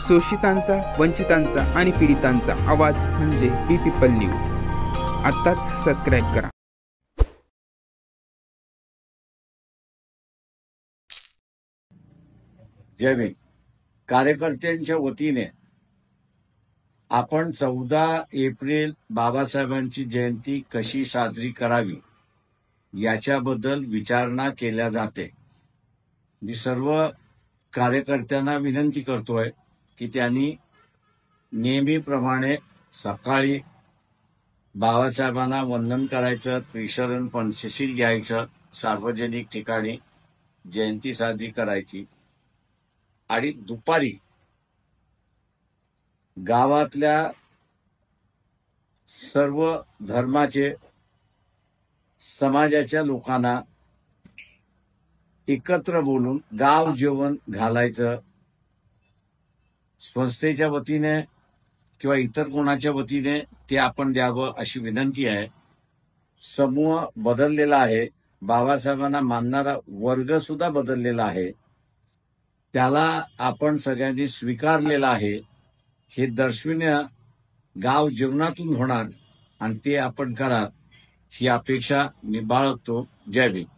शोषितांचा, वंचितांचा आणि पीडितांचा आवाज म्हणजे बी पीपल न्यूज. आत्ताच सबस्क्राईब करा. जय भीम. कार्यकर्त्यांच्या वतीने आपण 14 एप्रिल बाबासाहेबांची जयंती कशी साजरी करावी याच्याबद्दल विचारणा केल्या जाते. मी सर्व कार्यकर्त्यांना विनंती करतोय की त्यांनी नेहमीप्रमाणे सकाळी बाबासाहेबांना वंदन करायचं, त्रिशरण पंचशील घ्यायचं, सार्वजनिक ठिकाणी जयंती साजरी करायची आणि दुपारी गावातल्या सर्व धर्माचे, समाजाच्या लोकांना एकत्र बोलून गाव जेवण घालायचं. संस्थेच्या वतीने किंवा इतर कोणाच्या वतीने ते आपण द्यावं अशी विनंती आहे. समूह बदललेला आहे, बाबासाहेबांना मानणारा वर्ग सुद्धा बदललेला आहे, त्याला आपण सगळ्यांनी स्वीकारलेला आहे. हे दर्शविणं गाव जीवनातून होणार आणि ते आपण करा ही अपेक्षा मी बाळगतो. जय भीम.